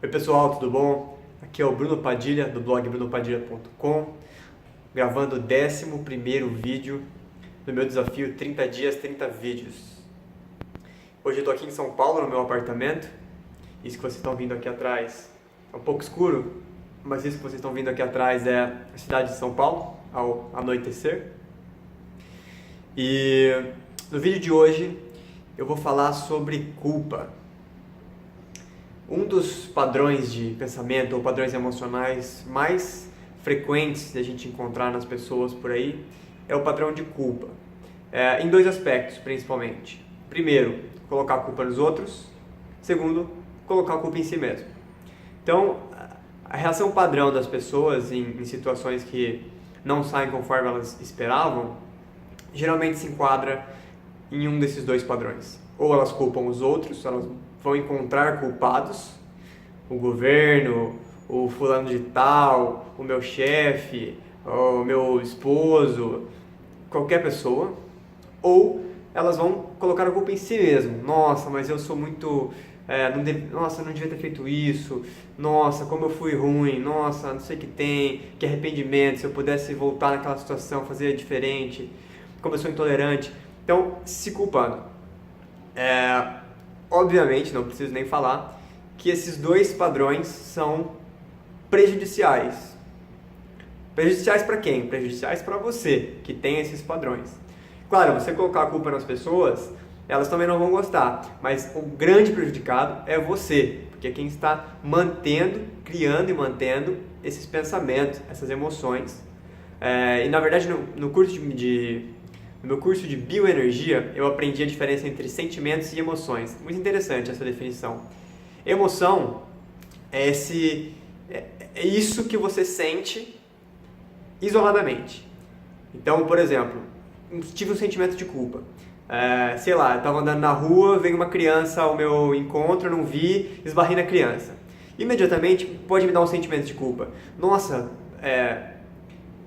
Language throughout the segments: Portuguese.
Oi pessoal, tudo bom? Aqui é o Bruno Padilha, do blog brunopadilha.com, gravando o 11º vídeo do meu desafio 30 dias, 30 vídeos. Hoje eu estou aqui em São Paulo, no meu apartamento. Isso que vocês estão vendo aqui atrás é um pouco escuro, mas isso que vocês estão vendo aqui atrás é a cidade de São Paulo, ao anoitecer. E no vídeo de hoje eu vou falar sobre culpa. Um dos padrões de pensamento ou padrões emocionais mais frequentes de a gente encontrar nas pessoas por aí é o padrão de culpa. Em dois aspectos, principalmente. Primeiro, colocar a culpa nos outros. Segundo, colocar a culpa em si mesmo. Então, a reação padrão das pessoas em situações que não saem conforme elas esperavam, geralmente se enquadra em um desses dois padrões. Ou elas culpam os outros, elas vão encontrar culpados, o governo, o fulano de tal, o meu chefe, o meu esposo, qualquer pessoa, ou elas vão colocar a culpa em si mesmo. Nossa, mas eu sou muito... nossa, eu não devia ter feito isso, nossa, como eu fui ruim, nossa, não sei o que tem, que arrependimento, se eu pudesse voltar naquela situação, fazer diferente, como eu sou intolerante. Então, se culpando. Obviamente, não preciso nem falar, que esses dois padrões são prejudiciais. Prejudiciais para quem? Prejudiciais para você, que tem esses padrões. Claro, você colocar a culpa nas pessoas, elas também não vão gostar, mas o grande prejudicado é você, porque é quem está criando e mantendo esses pensamentos, essas emoções. E na verdade, no meu curso de bioenergia, eu aprendi a diferença entre sentimentos e emoções. Muito interessante essa definição. Emoção é isso que você sente isoladamente. Então, por exemplo, tive um sentimento de culpa. Sei lá, eu estava andando na rua, veio uma criança ao meu encontro, eu não vi, esbarrei na criança. Imediatamente pode me dar um sentimento de culpa. Nossa,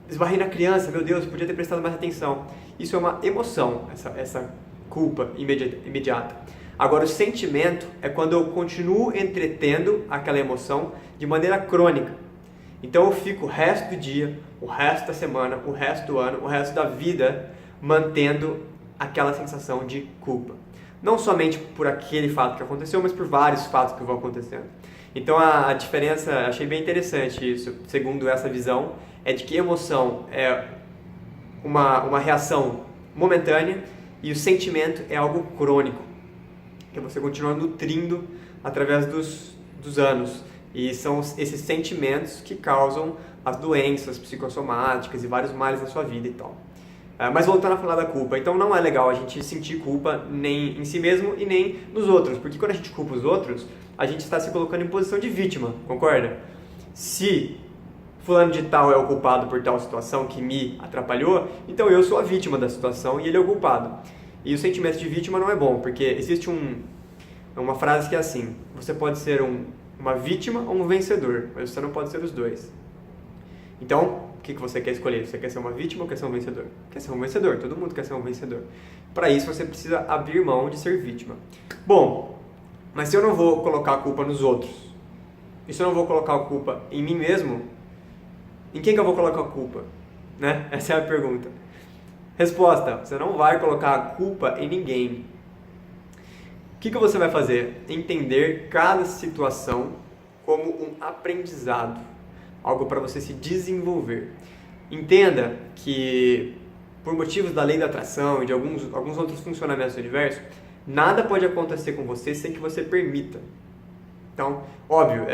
esbarrei na criança, meu Deus, podia ter prestado mais atenção. Isso é uma emoção, essa culpa imediata. Agora, o sentimento é quando eu continuo entretendo aquela emoção de maneira crônica. Então eu fico o resto do dia, o resto da semana, o resto do ano, o resto da vida mantendo aquela sensação de culpa. Não somente por aquele fato que aconteceu, mas por vários fatos que vão acontecendo. Então a diferença, achei bem interessante isso, segundo essa visão, é de que emoção é uma reação momentânea e o sentimento é algo crônico, que você continua nutrindo através dos anos. E são esses sentimentos que causam as doenças psicossomáticas e vários males na sua vida e tal. Mas voltando a falar da culpa, então não é legal a gente sentir culpa nem em si mesmo e nem nos outros, porque quando a gente culpa os outros, a gente está se colocando em posição de vítima, concorda? Se fulano de tal é o culpado por tal situação que me atrapalhou, então eu sou a vítima da situação e ele é o culpado. E o sentimento de vítima não é bom, porque existe uma frase que é assim: você pode ser uma vítima ou um vencedor, mas você não pode ser os dois. Então, o que você quer escolher? Você quer ser uma vítima ou quer ser um vencedor? Quer ser um vencedor, todo mundo quer ser um vencedor. Para isso você precisa abrir mão de ser vítima. Bom, mas se eu não vou colocar a culpa nos outros, e se eu não vou colocar a culpa em mim mesmo, em quem que eu vou colocar a culpa? Né? Essa é a pergunta. Resposta: você não vai colocar a culpa em ninguém. O que você vai fazer? Entender cada situação como um aprendizado, algo para você se desenvolver. Entenda que, por motivos da lei da atração e de alguns outros funcionamentos do universo, nada pode acontecer com você sem que você permita. Então, óbvio,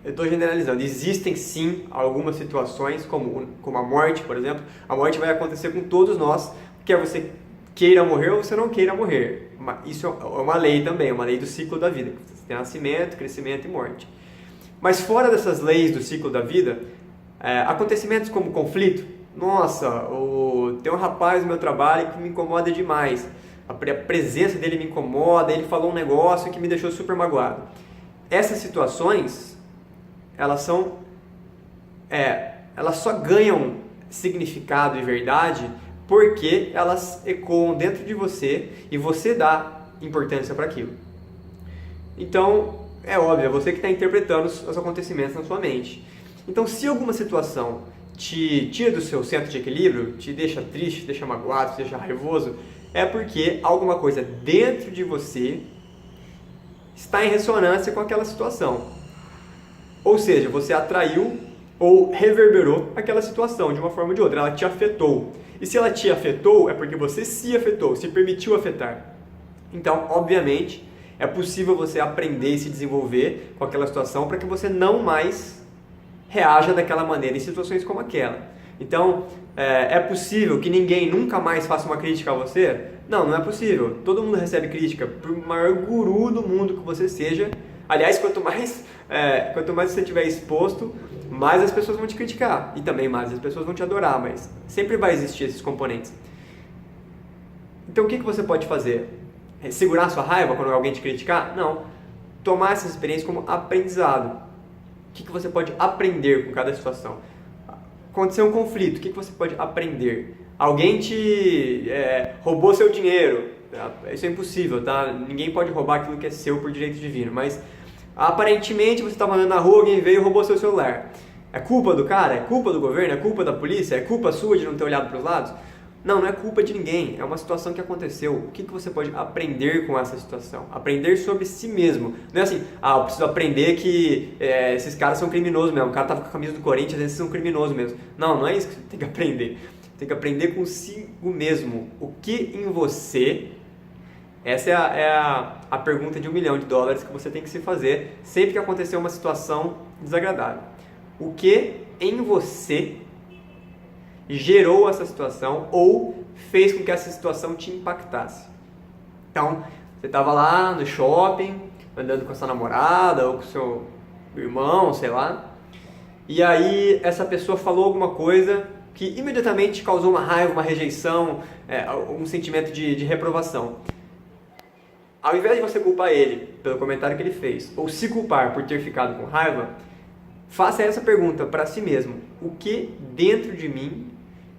eu estou generalizando. Existem sim algumas situações, como a morte, por exemplo. A morte vai acontecer com todos nós, quer você queira morrer ou você não queira morrer. Isso é uma lei também, uma lei do ciclo da vida. Você tem nascimento, crescimento e morte. Mas fora dessas leis do ciclo da vida, acontecimentos como conflito. Nossa, tem um rapaz no meu trabalho que me incomoda demais. A presença dele me incomoda, ele falou um negócio que me deixou super magoado. Essas situações, elas só ganham significado e verdade porque elas ecoam dentro de você e você dá importância para aquilo. Então, é óbvio, é você que está interpretando os acontecimentos na sua mente. Então, se alguma situação te tira do seu centro de equilíbrio, te deixa triste, te deixa magoado, te deixa raivoso, é porque alguma coisa dentro de você está em ressonância com aquela situação. Ou seja, você atraiu ou reverberou aquela situação de uma forma ou de outra, ela te afetou. E se ela te afetou, é porque você se afetou, se permitiu afetar. Então, obviamente, é possível você aprender e se desenvolver com aquela situação para que você não mais reaja daquela maneira em situações como aquela. Então, é possível que ninguém nunca mais faça uma crítica a você? Não, não é possível. Todo mundo recebe crítica, por maior guru do mundo que você seja. Aliás, quanto mais você estiver exposto, mais as pessoas vão te criticar. E também mais as pessoas vão te adorar, mas sempre vai existir esses componentes. Então, o que você pode fazer? Segurar sua raiva quando alguém te criticar? Não. Tomar essa experiência como aprendizado. O que você pode aprender com cada situação? Aconteceu um conflito, o que você pode aprender? Alguém te roubou seu dinheiro. Isso é impossível, tá? Ninguém pode roubar aquilo que é seu por direito divino, mas aparentemente você estava andando na rua, alguém veio e roubou seu celular. É culpa do cara? É culpa do governo? É culpa da polícia? É culpa sua de não ter olhado para os lados? Não, não é culpa de ninguém, é uma situação que aconteceu. O que você pode aprender com essa situação? Aprender sobre si mesmo. Não é assim, eu preciso aprender que esses caras são criminosos mesmo. O cara tava com a camisa do Corinthians, esses são criminosos mesmo. Não, não é isso que você tem que aprender. Tem que aprender consigo mesmo. O que em você... Essa é a pergunta de $1 milhão que você tem que se fazer sempre que acontecer uma situação desagradável. O que em você gerou essa situação ou fez com que essa situação te impactasse? Então, você estava lá no shopping, andando com a sua namorada ou com o seu irmão, sei lá, e aí essa pessoa falou alguma coisa que imediatamente causou uma raiva, uma rejeição, um sentimento de reprovação. Ao invés de você culpar ele pelo comentário que ele fez, ou se culpar por ter ficado com raiva, faça essa pergunta para si mesmo. O que dentro de mim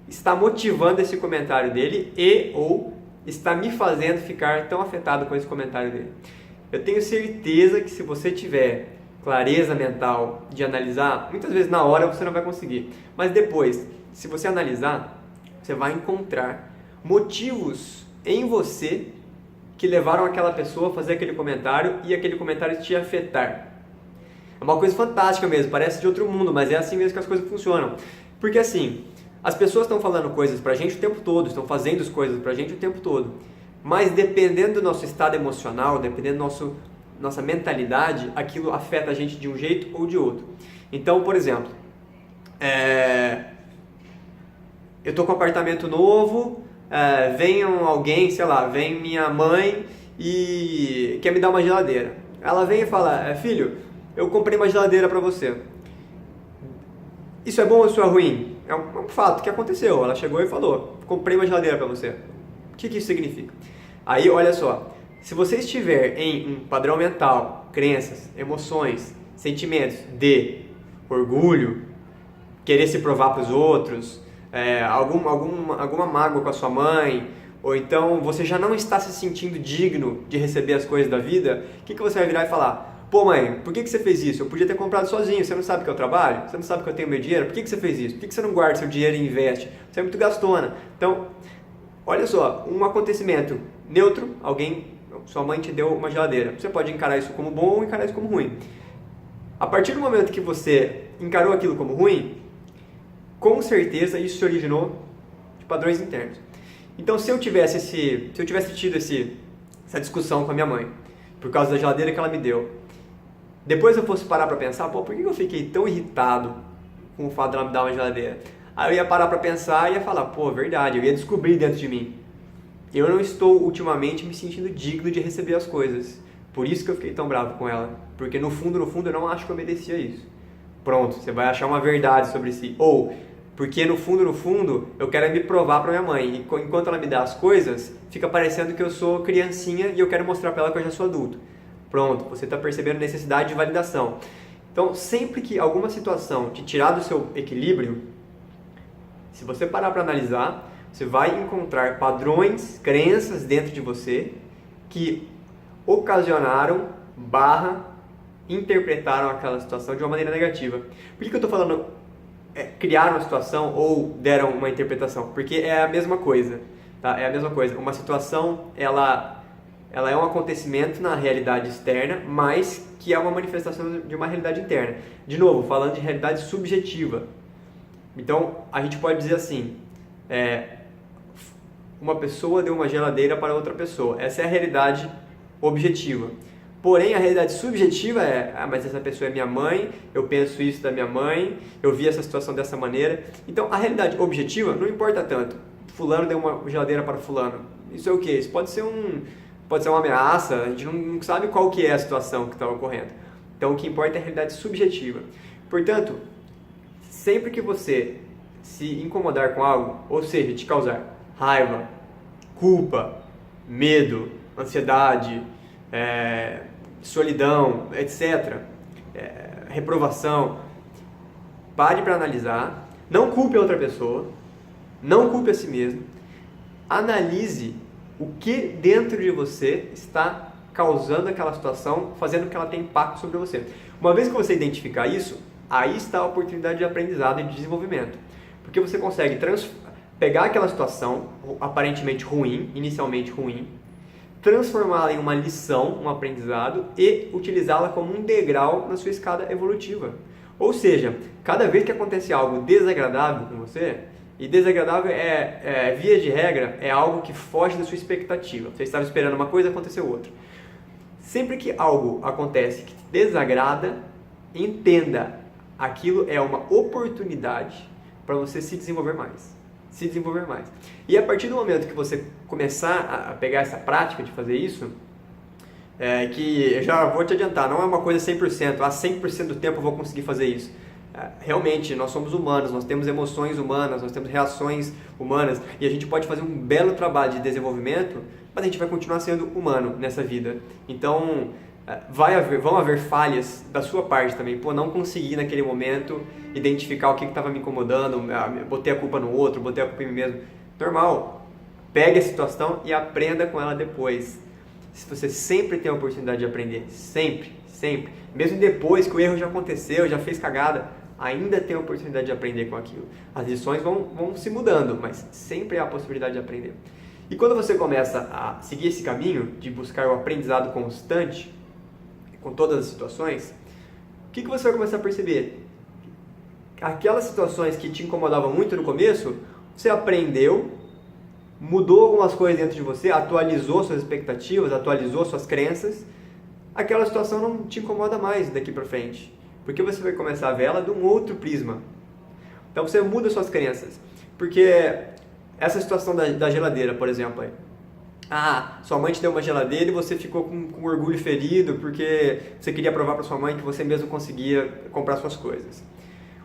está motivando esse comentário dele ou está me fazendo ficar tão afetado com esse comentário dele? Eu tenho certeza que se você tiver clareza mental de analisar, muitas vezes na hora você não vai conseguir, mas depois, se você analisar, você vai encontrar motivos em você que levaram aquela pessoa a fazer aquele comentário e aquele comentário te afetar. É uma coisa fantástica mesmo, parece de outro mundo, mas é assim mesmo que as coisas funcionam. Porque assim, as pessoas estão falando coisas pra gente o tempo todo, estão fazendo as coisas pra gente o tempo todo, mas dependendo do nosso estado emocional, dependendo da nossa mentalidade, aquilo afeta a gente de um jeito ou de outro. Então, por exemplo, eu tô com um apartamento novo, vem alguém, sei lá, vem minha mãe e quer me dar uma geladeira. Ela vem e fala, filho, eu comprei uma geladeira pra você. Isso é bom ou isso é ruim? É um fato que aconteceu. Ela chegou e falou, comprei uma geladeira pra você. O que isso significa? Aí, olha só, se você estiver em um padrão mental, crenças, emoções, sentimentos de orgulho, querer se provar para os outros, alguma mágoa com a sua mãe, ou então você já não está se sentindo digno de receber as coisas da vida, o que você vai virar e falar? Pô mãe, por que você fez isso? Eu podia ter comprado sozinho, você não sabe que eu trabalho? Você não sabe que eu tenho meu dinheiro? Por que você fez isso? Por que você não guarda seu dinheiro e investe? Você é muito gastona. Então, olha só, um acontecimento neutro, sua mãe te deu uma geladeira. Você pode encarar isso como bom ou encarar isso como ruim. A partir do momento que você encarou aquilo como ruim, com certeza isso se originou de padrões internos. Então, se eu tivesse tido essa discussão com a minha mãe, por causa da geladeira que ela me deu, depois eu fosse parar para pensar, por que eu fiquei tão irritado com o fato dela me dar uma geladeira? Aí eu ia parar para pensar e ia falar, verdade, eu ia descobrir dentro de mim. Eu não estou ultimamente me sentindo digno de receber as coisas. Por isso que eu fiquei tão bravo com ela. Porque no fundo, eu não acho que eu merecia isso. Pronto, você vai achar uma verdade sobre si. Ou, porque no fundo, eu quero me provar para minha mãe. E enquanto ela me dá as coisas, fica parecendo que eu sou criancinha e eu quero mostrar para ela que eu já sou adulto. Pronto, você está percebendo necessidade de validação. Então, sempre que alguma situação te tirar do seu equilíbrio, se você parar para analisar, você vai encontrar padrões, crenças dentro de você que ocasionaram, interpretaram aquela situação de uma maneira negativa. Por que eu estou falando criaram uma situação ou deram uma interpretação? Porque é a mesma coisa, tá? É a mesma coisa. Uma situação, ela é um acontecimento na realidade externa, mas que é uma manifestação de uma realidade interna. De novo, falando de realidade subjetiva. Então, a gente pode dizer assim, uma pessoa deu uma geladeira para outra pessoa. Essa é a realidade objetiva. Porém, a realidade subjetiva mas essa pessoa é minha mãe, eu penso isso da minha mãe, eu vi essa situação dessa maneira. Então, a realidade objetiva não importa tanto. Fulano deu uma geladeira para fulano. Isso é o quê? Isso pode ser uma ameaça, a gente não sabe qual que é a situação que está ocorrendo. Então, o que importa é a realidade subjetiva. Portanto, sempre que você se incomodar com algo, ou seja, te causar raiva, culpa, medo, ansiedade, solidão, etc., reprovação, pare para analisar, não culpe a outra pessoa, não culpe a si mesmo, analise o que dentro de você está causando aquela situação, fazendo que ela tenha impacto sobre você. Uma vez que você identificar isso, aí está a oportunidade de aprendizado e de desenvolvimento. Porque você consegue pegar aquela situação aparentemente ruim, inicialmente ruim, transformá-la em uma lição, um aprendizado e utilizá-la como um degrau na sua escada evolutiva. Ou seja, cada vez que acontece algo desagradável com você, e desagradável via de regra, é algo que foge da sua expectativa. Você estava esperando uma coisa, aconteceu outra. Sempre que algo acontece que te desagrada, entenda, aquilo é uma oportunidade para você se desenvolver mais. Se desenvolver mais. E a partir do momento que você começar a pegar essa prática de fazer isso, que eu já vou te adiantar, não é uma coisa 100%, 100% do tempo eu vou conseguir fazer isso. Realmente, nós somos humanos, nós temos emoções humanas, nós temos reações humanas e a gente pode fazer um belo trabalho de desenvolvimento, mas a gente vai continuar sendo humano nessa vida. Então, vão haver falhas da sua parte também. Não consegui naquele momento identificar o que estava me incomodando, botei a culpa no outro, botei a culpa em mim mesmo. Normal. Pegue a situação e aprenda com ela depois. Você sempre tem a oportunidade de aprender. Sempre, sempre. Mesmo depois que o erro já aconteceu, já fez cagada, ainda tem a oportunidade de aprender com aquilo. As lições vão se mudando, mas sempre há a possibilidade de aprender. E quando você começa a seguir esse caminho de buscar o aprendizado constante, com todas as situações, o que você vai começar a perceber? Aquelas situações que te incomodavam muito no começo, você aprendeu, mudou algumas coisas dentro de você, atualizou suas expectativas, atualizou suas crenças, aquela situação não te incomoda mais daqui para frente, porque você vai começar a ver ela de um outro prisma. Então você muda suas crenças, porque essa situação da geladeira, por exemplo, sua mãe te deu uma geladeira e você ficou com orgulho ferido porque você queria provar para sua mãe que você mesmo conseguia comprar suas coisas.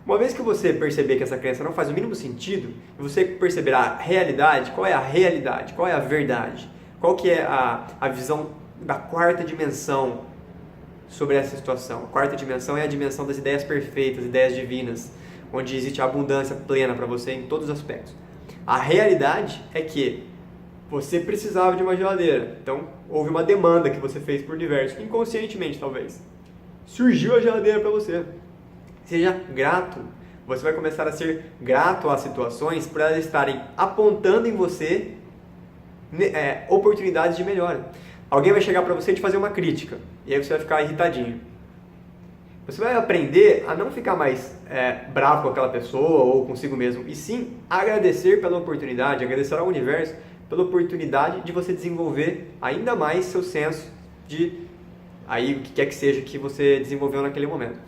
Uma vez que você perceber que essa crença não faz o mínimo sentido, e você perceber a realidade, qual é a realidade, qual é a verdade, qual que é a visão da quarta dimensão sobre essa situação. A quarta dimensão é a dimensão das ideias perfeitas, ideias divinas, onde existe a abundância plena para você em todos os aspectos. A realidade é que você precisava de uma geladeira, então houve uma demanda que você fez por diversos, inconscientemente talvez. Surgiu a geladeira para você. Seja grato. Você vai começar a ser grato às situações por elas estarem apontando em você oportunidades de melhora. Alguém vai chegar para você e te fazer uma crítica, e aí você vai ficar irritadinho. Você vai aprender a não ficar mais bravo com aquela pessoa ou consigo mesmo, e sim agradecer pela oportunidade, agradecer ao universo pela oportunidade de você desenvolver ainda mais seu senso de o que quer que seja que você desenvolveu naquele momento.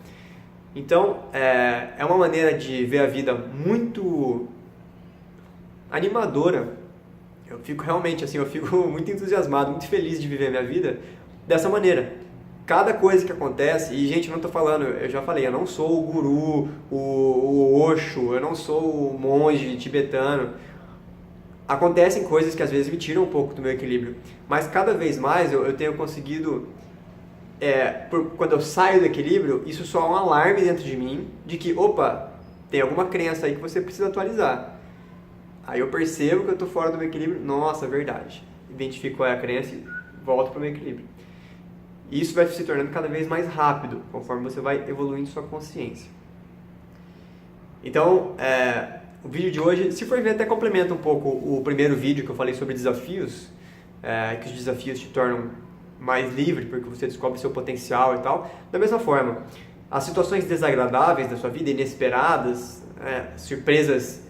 Então, é uma maneira de ver a vida muito animadora. Eu fico realmente assim, eu fico muito entusiasmado, muito feliz de viver a minha vida dessa maneira. Cada coisa que acontece, e gente, eu não estou falando, eu já falei, eu não sou o guru, o Osho, eu não sou o monge tibetano. Acontecem coisas que às vezes me tiram um pouco do meu equilíbrio, mas cada vez mais eu tenho conseguido, quando eu saio do equilíbrio, isso só é um alarme dentro de mim de que, opa, tem alguma crença aí que você precisa atualizar. Aí eu percebo que eu estou fora do meu equilíbrio, nossa, verdade. Identifico qual é a crença e volto para o meu equilíbrio. E isso vai se tornando cada vez mais rápido, conforme você vai evoluindo sua consciência. Então, o vídeo de hoje, se for ver, até complementa um pouco o primeiro vídeo que eu falei sobre desafios, que os desafios te tornam mais livre, porque você descobre seu potencial e tal. Da mesma forma, as situações desagradáveis da sua vida, inesperadas, surpresas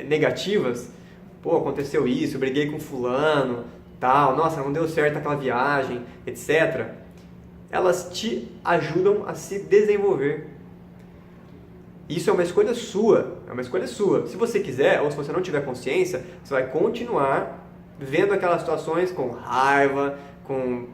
negativas, pô, aconteceu isso, eu briguei com fulano, tal, nossa, não deu certo aquela viagem, etc. Elas te ajudam a se desenvolver. Isso é uma escolha sua, Se você quiser, ou se você não tiver consciência, você vai continuar vendo aquelas situações com raiva, com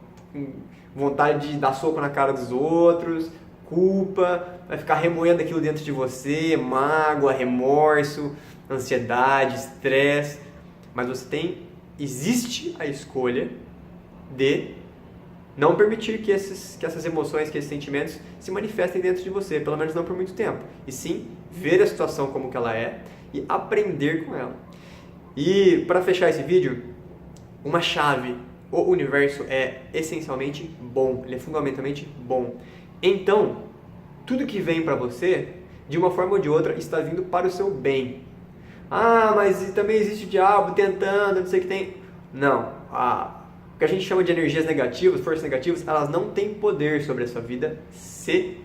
vontade de dar soco na cara dos outros, culpa, vai ficar remoendo aquilo dentro de você, mágoa, remorso, ansiedade, estresse. Mas existe a escolha de não permitir que essas emoções, que esses sentimentos se manifestem dentro de você, pelo menos não por muito tempo. E sim, ver a situação como que ela é e aprender com ela. E para fechar esse vídeo, uma chave: o universo é essencialmente bom, ele é fundamentalmente bom. Então, tudo que vem para você, de uma forma ou de outra, está vindo para o seu bem. Ah, mas também existe o diabo tentando, não sei o que tem. Não, o que a gente chama de energias negativas, forças negativas, elas não têm poder sobre a sua vida se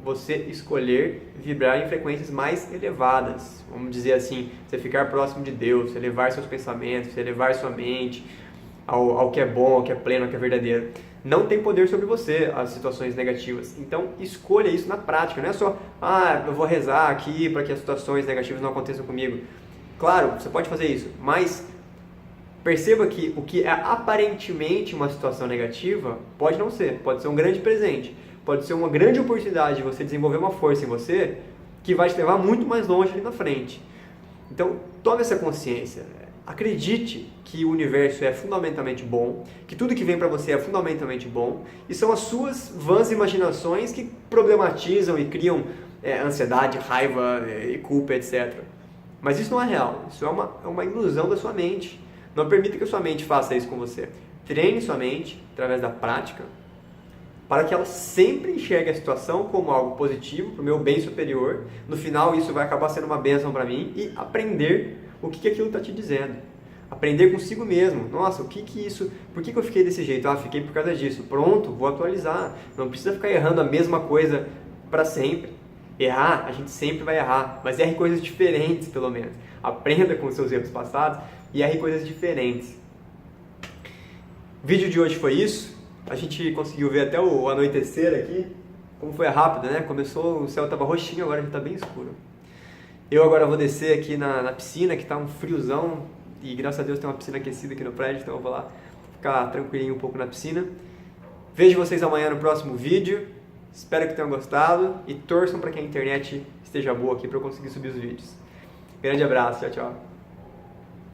você escolher vibrar em frequências mais elevadas. Vamos dizer assim, você ficar próximo de Deus, você elevar seus pensamentos, você elevar sua mente ao que é bom, ao que é pleno, ao que é verdadeiro. Não tem poder sobre você as situações negativas. Então, escolha isso na prática. Não é só, eu vou rezar aqui para que as situações negativas não aconteçam comigo. Claro, você pode fazer isso, mas perceba que o que é aparentemente uma situação negativa pode não ser. Pode ser um grande presente. Pode ser uma grande oportunidade de você desenvolver uma força em você que vai te levar muito mais longe ali na frente. Então, tome essa consciência. Acredite que o universo é fundamentalmente bom, que tudo que vem para você é fundamentalmente bom, e são as suas vãs imaginações que problematizam e criam ansiedade, raiva e culpa, etc. Mas isso não é real, isso é uma ilusão da sua mente. Não permita que a sua mente faça isso com você. Treine sua mente através da prática para que ela sempre enxergue a situação como algo positivo, para o meu bem superior. No final, isso vai acabar sendo uma bênção para mim e aprender o que aquilo está te dizendo. Aprender consigo mesmo. Nossa, por que eu fiquei desse jeito? Fiquei por causa disso. Pronto, vou atualizar. Não precisa ficar errando a mesma coisa para sempre. Errar, a gente sempre vai errar, mas erre coisas diferentes, pelo menos. Aprenda com os seus erros passados e erre coisas diferentes. O vídeo de hoje foi isso. A gente conseguiu ver até o anoitecer aqui. Como foi rápido, né? Começou, o céu estava roxinho, agora já está bem escuro. Eu agora vou descer aqui na piscina, que está um friozão. E graças a Deus tem uma piscina aquecida aqui no prédio, então eu vou lá ficar tranquilinho um pouco na piscina. Vejo vocês amanhã no próximo vídeo. Espero que tenham gostado e torçam para que a internet esteja boa aqui para eu conseguir subir os vídeos. Grande abraço, tchau, tchau.